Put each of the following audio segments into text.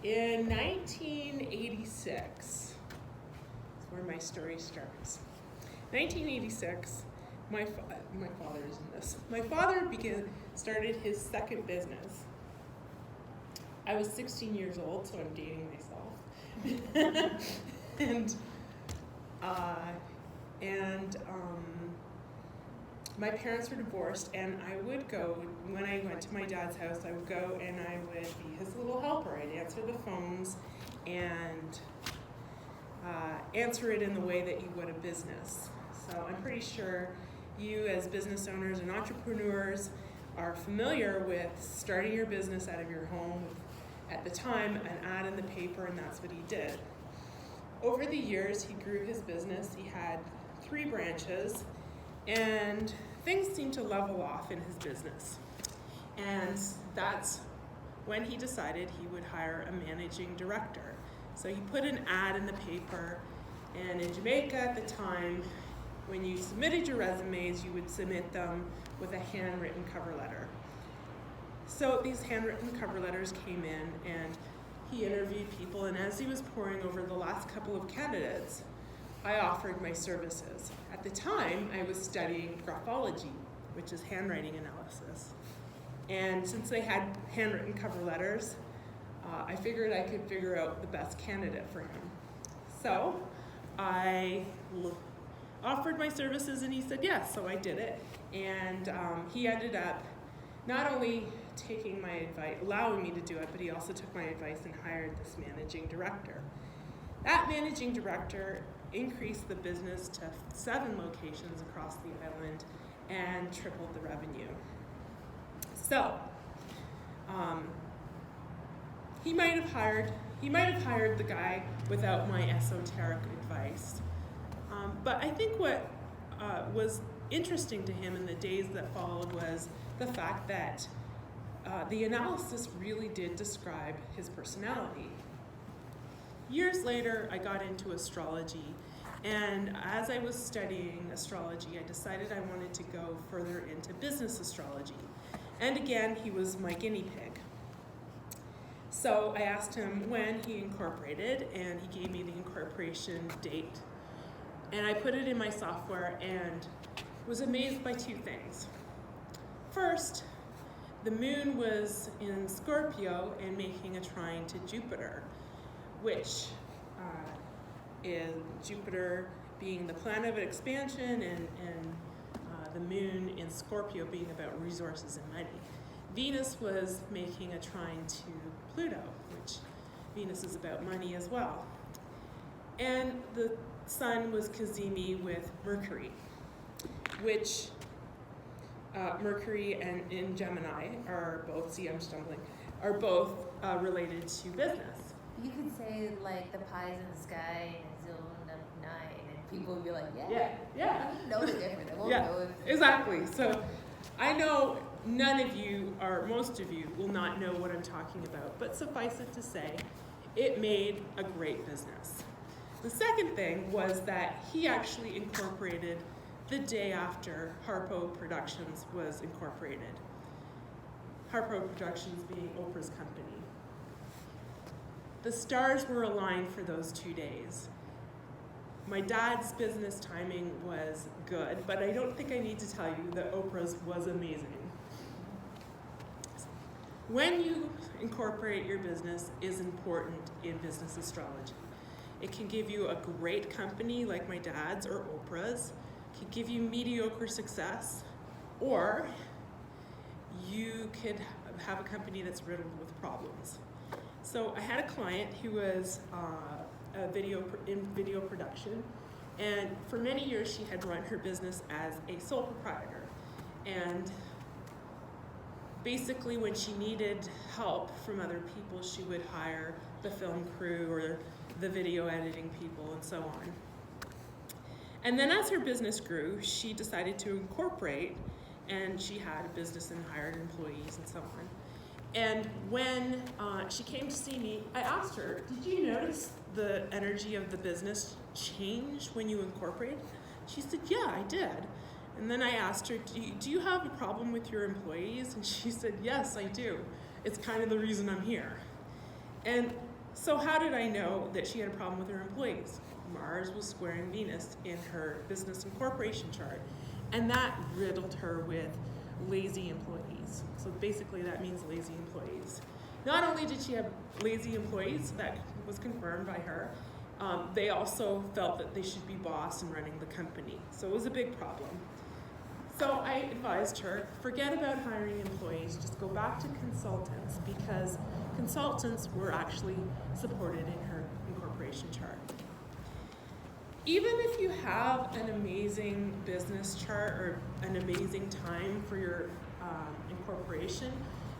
In 1986, that's where my story starts. 1986, my father is in this. My father started his second business. I was 16 years old, so I'm dating myself. and my parents were divorced, and I would go, when I went to my dad's house, I would go and I would be his little helper. I'd answer the phones and answer it in the way that you would a business. So I'm pretty sure you as business owners and entrepreneurs are familiar with starting your business out of your home. At the time, an ad in the paper, and that's what he did. Over the years, he grew his business. He had 3 branches, and things seemed to level off in his business. And that's when he decided he would hire a managing director. So he put an ad in the paper, and in Jamaica at the time, when you submitted your resumes, you would submit them with a handwritten cover letter. So these handwritten cover letters came in, and he interviewed people, and as he was poring over the last couple of candidates, I offered my services. At the time, I was studying graphology, which is handwriting analysis. And since they had handwritten cover letters, I figured I could figure out the best candidate for him. So I offered my services, and he said yes, so I did it. And he ended up not only taking my advice, allowing me to do it, but he also took my advice and hired this managing director. That managing director increased the business to 7 locations across the island and tripled the revenue. So, he might have hired the guy without my esoteric advice. But I think what was interesting to him in the days that followed was the fact that the analysis really did describe his personality. Years later, I got into astrology, and as I was studying astrology, I decided I wanted to go further into business astrology. And again, he was my guinea pig. So I asked him when he incorporated, and he gave me the incorporation date. And I put it in my software and was amazed by 2 things. First, the moon was in Scorpio and making a trine to Jupiter, which is Jupiter being the planet of expansion and the moon in Scorpio being about resources and money. Venus was making a trine to Pluto, which Venus is about money as well. And the sun was Kazemi with Mercury, which Mercury and in Gemini are both, are both related to business. You could say like the pies in the sky and zone of 9, and people would be like, yeah. You know the difference. They won't know if... Exactly. So I know none of you, or most of you, will not know what I'm talking about, but suffice it to say, it made a great business. The second thing was that he actually incorporated the day after Harpo Productions was incorporated. Harpo Productions being Oprah's company. The stars were aligned for those 2 days. My dad's business timing was good, but I don't think I need to tell you that Oprah's was amazing. When you incorporate your business is important in business astrology. It can give you a great company like my dad's or Oprah's, it can give you mediocre success, or you could have a company that's riddled with problems. So I had a client who was in video production, and for many years she had run her business as a sole proprietor. And basically when she needed help from other people, she would hire the film crew or the video editing people and so on. And then as her business grew, she decided to incorporate, and she had a business and hired employees and so on. And when she came to see me, I asked her, did you notice the energy of the business change when you incorporate? She said, yeah, I did. And then I asked her, do you have a problem with your employees? And she said, yes, I do. It's kind of the reason I'm here. And So how did I know that she had a problem with her employees? Mars was squaring Venus in her business incorporation chart, and that riddled her with lazy employees. So basically that means lazy employees. Not only did she have lazy employees, that was confirmed by her, they also felt that they should be boss and running the company. So it was a big problem. So I advised her, forget about hiring employees, just go back to consultants, because consultants were actually supported in her incorporation chart. Even if you have an amazing business chart or an amazing time for your incorporation,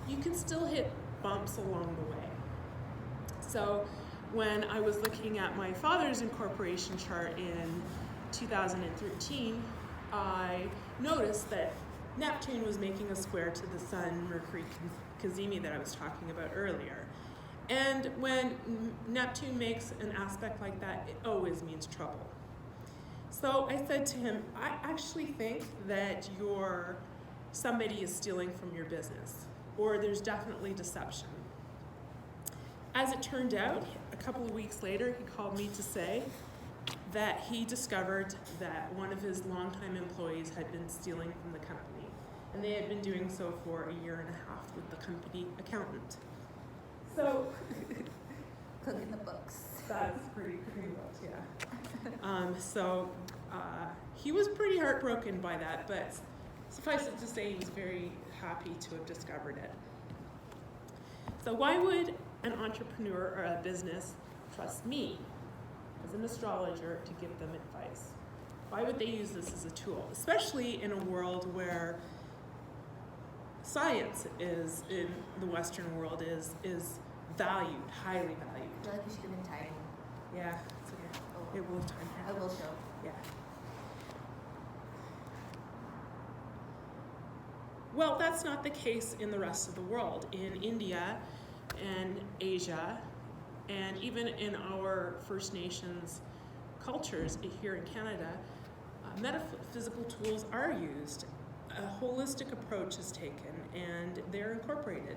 you can still hit bumps along the way. So when I was looking at my father's incorporation chart in 2013, I noticed that Neptune was making a square to the Sun, Mercury, Cazimi that I was talking about earlier. And when Neptune makes an aspect like that, it always means trouble. So I said to him, I actually think that somebody is stealing from your business, or there's definitely deception. As it turned out, a couple of weeks later, he called me to say that he discovered that one of his longtime employees had been stealing from the company, and they had been doing so for a year and a half with the company accountant. So, Cooking the books. That's pretty much, yeah. He was pretty heartbroken by that, but suffice it to say, he was very happy to have discovered it. So why would an entrepreneur or a business trust me as an astrologer to give them advice? Why would they use this as a tool, especially in a world where science is, in the Western world, is valued, highly valued? I feel like we should have been timing. Yeah, it's okay. It will time I will show. Yeah. Well, that's not the case in the rest of the world. In India and Asia, and even in our First Nations cultures here in Canada, metaphysical tools are used. A holistic approach is taken, and they're incorporated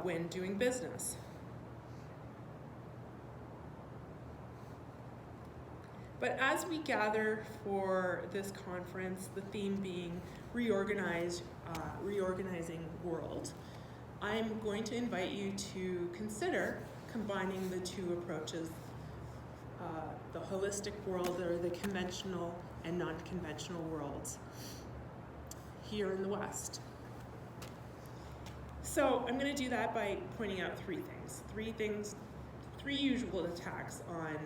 when doing business. But as we gather for this conference, the theme being reorganizing world, I'm going to invite you to consider combining the two approaches, the holistic world, or the conventional and non-conventional worlds here in the West. So I'm going to do that by pointing out three usual attacks on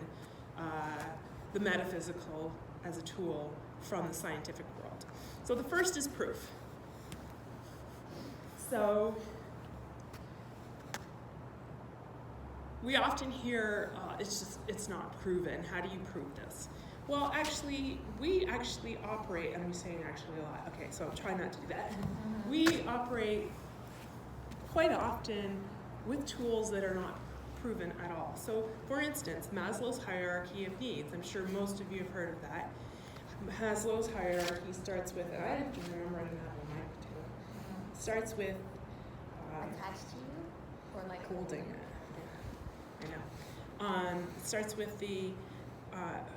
the metaphysical as a tool from the scientific world. So the first is proof. So we often hear, it's not proven. How do you prove this? Well, we actually operate, and I'm saying actually a lot. Okay, so I'm trying not to do that. We operate quite often with tools that are not proven at all. So, for instance, Maslow's hierarchy of needs. I'm sure most of you have heard of that. Maslow's hierarchy starts with, I have to remember writing that on my too. Starts with attached to you, or like holding it. Yeah, I know. It starts with the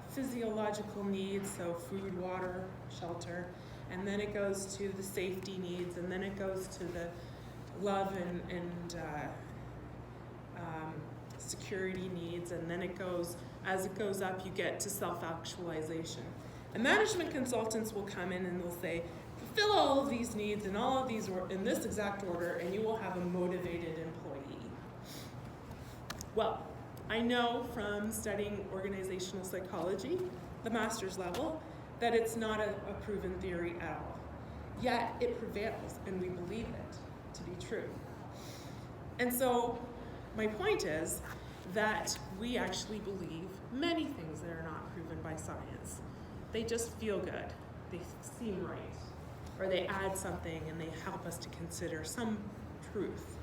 physiological needs, so food, water, shelter, and then it goes to the safety needs, and then it goes to the love and security needs, and then as it goes up, you get to self-actualization. And management consultants will come in and they'll say, fulfill all of these needs and all of these in this exact order, and you will have a motivated employee. Well, I know from studying organizational psychology, the master's level, that it's not a proven theory at all. Yet it prevails, and we believe it to be true. And so my point is that we actually believe many things that are not proven by science. They just feel good, they seem right, or they add something and they help us to consider some truth.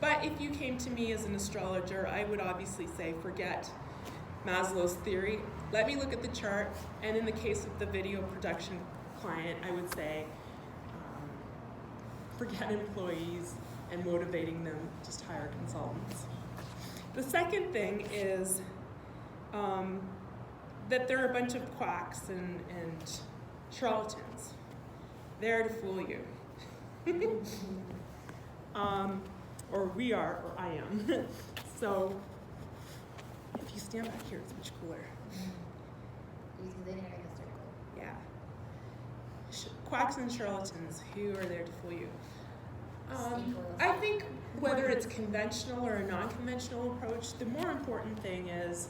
But if you came to me as an astrologer, I would obviously say, forget Maslow's theory. Let me look at the chart, and in the case of the video production client, I would say, forget employees and motivating them, just hire consultants. The second thing is that there are a bunch of quacks and charlatans there to fool you. Or we are, or I am. So if you stand back here, it's much cooler. Yeah. Quacks and charlatans who are there to fool you. I think whether it's conventional or a non-conventional approach, the more important thing is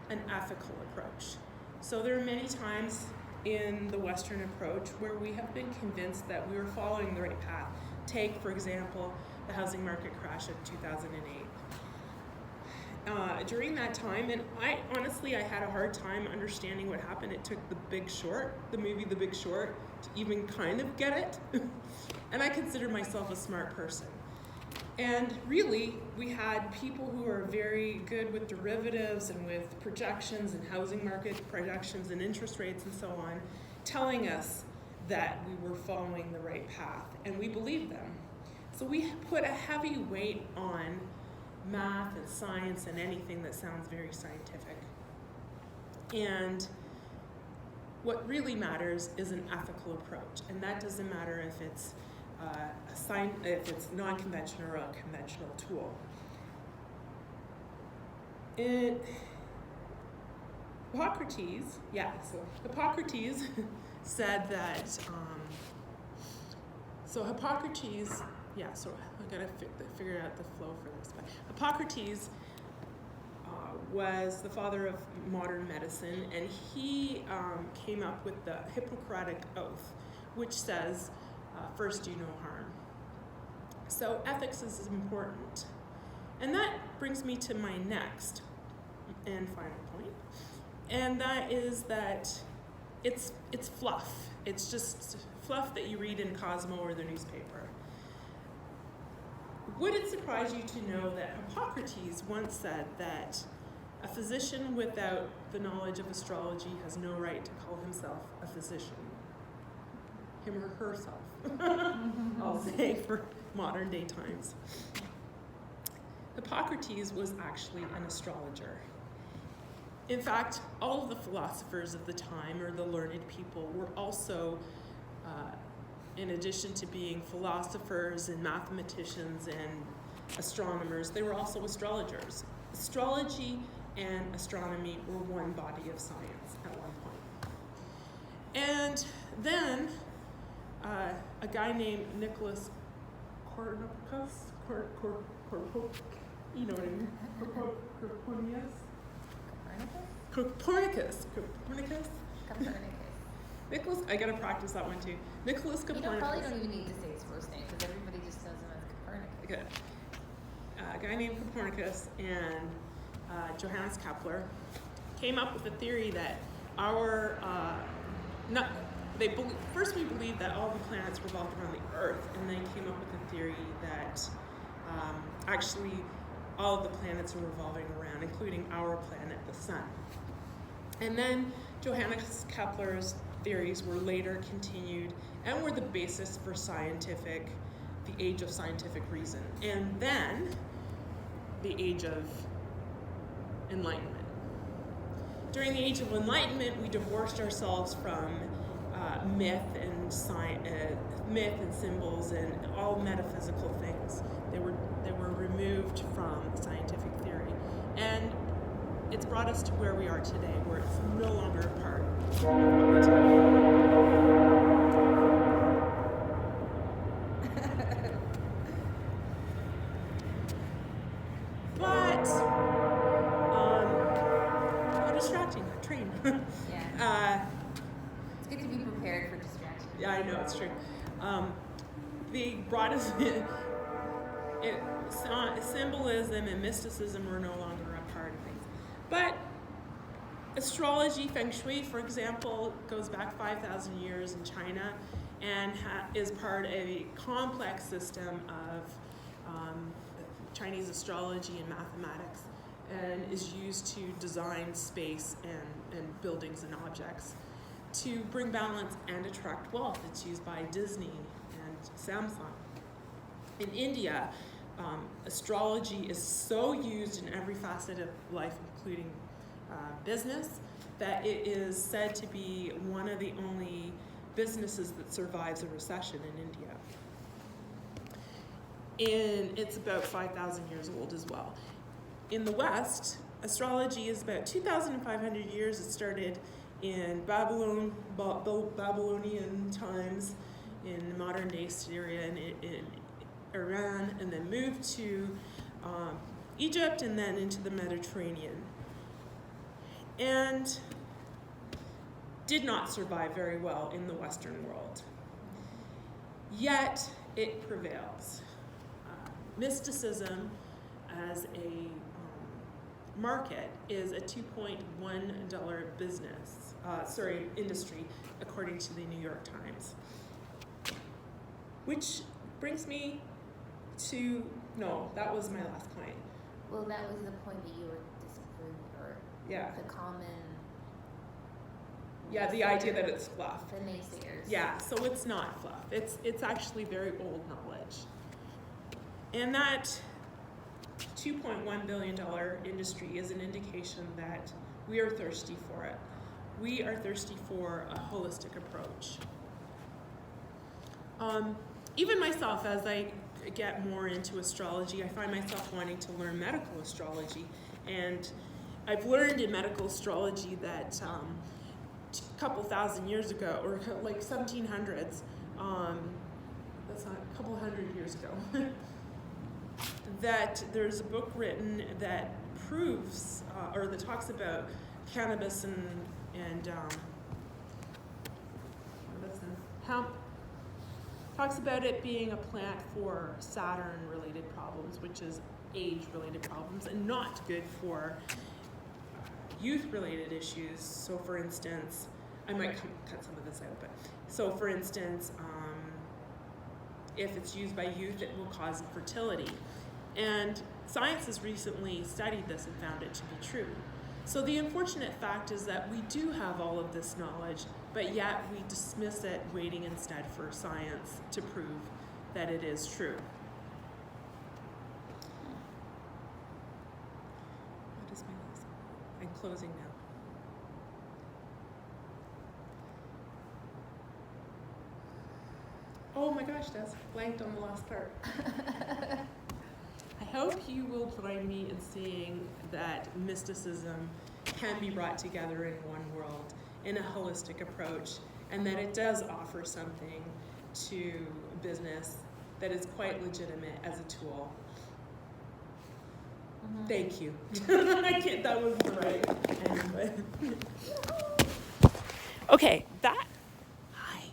an ethical approach. So there are many times in the Western approach where we have been convinced that we were following the right path. Take, for example, the housing market crash of 2008. During that time, and I had a hard time understanding what happened. It took The Big Short, the movie The Big Short, to even kind of get it. And I consider myself a smart person. And really, we had people who are very good with derivatives and with projections and housing market projections and interest rates and so on, telling us that we were following the right path, and we believed them. So we put a heavy weight on math and science and anything that sounds very scientific. And what really matters is an ethical approach, and that doesn't matter if it's if it's non-conventional or a conventional tool. Hippocrates said that, so I gotta figure out the flow for this, but Hippocrates was the father of modern medicine, and he came up with the Hippocratic Oath, which says, first do no harm. So ethics is important. And that brings me to my next and final point, and that is that it's fluff. It's just fluff that you read in Cosmo or the newspaper. Would it surprise you to know that Hippocrates once said that a physician without the knowledge of astrology has no right to call himself a physician? Him or herself, I'll say, for modern day times. Hippocrates was actually an astrologer. In fact, all of the philosophers of the time, or the learned people, were also, in addition to being philosophers and mathematicians and astronomers, they were also astrologers. Astrology and astronomy were one body of science at one point. And then a guy named Nicholas Copernicus, you know what I mean? Copernicus. Nicholas, I gotta practice that one too. Nicholas Copernicus. You probably don't even need to say his first name because everybody just knows him as Copernicus. Okay. A guy named Copernicus and Johannes Kepler came up with a theory that first we believed that all the planets revolved around the Earth, and then came up with a theory that actually all of the planets are revolving around, including our planet, the Sun. And then Johannes Kepler's theories were later continued and were the basis for the age of scientific reason. And then the age of Enlightenment. During the age of Enlightenment, we divorced ourselves from myth and symbols and all metaphysical things. They were removed from scientific theory, and it's brought us to where we are today, where it's no longer a part of what we do. But how distracting, that train. Yeah. It's good to be prepared for distraction. Yeah, I know, it's true. They brought us symbolism and mysticism were no longer a part of things. But astrology, feng shui, for example, goes back 5,000 years in China and is part of a complex system of Chinese astrology and mathematics, and is used to design space and buildings and objects to bring balance and attract wealth. It's used by Disney and Samsung. In India, astrology is so used in every facet of life, including business, that it is said to be one of the only businesses that survives a recession in India. And it's about 5,000 years old as well. In the West, astrology is about 2,500 years. It started in Babylonian times, in modern day Syria and in Iran, and then moved to Egypt and then into the Mediterranean. And did not survive very well in the Western world. Yet it prevails. Mysticism as a market is a $2.1 industry, according to the New York Times. Which brings me to, no, that was my last point. Well, that was the point that you were disapproving, or the common. Yeah, the idea that it's fluff. The naysayers. Yeah, so it's not fluff. It's actually very old knowledge. And that $2.1 billion industry is an indication that we are thirsty for it. We are thirsty for a holistic approach. Even myself, as I get more into astrology, I find myself wanting to learn medical astrology. And I've learned in medical astrology that a couple thousand years ago, or like 1700s, that's not a couple hundred years ago, that there's a book written that proves, or that talks about cannabis and hemp. Talks about it being a plant for Saturn-related problems, which is age-related problems, and not good for youth-related issues. So, for instance, I might cut some of this out, but so, for instance, if it's used by youth, it will cause infertility. And science has recently studied this and found it to be true. So the unfortunate fact is that we do have all of this knowledge, but yet we dismiss it, waiting instead for science to prove that it is true. What is my last one? I'm closing now. Oh my gosh, Des, blanked on the last part. I hope you will join me in seeing that mysticism can be brought together in one world in a holistic approach, and that it does offer something to business that is quite legitimate as a tool. Mm-hmm. Thank you. That was the right anyway. Okay, that. Hi.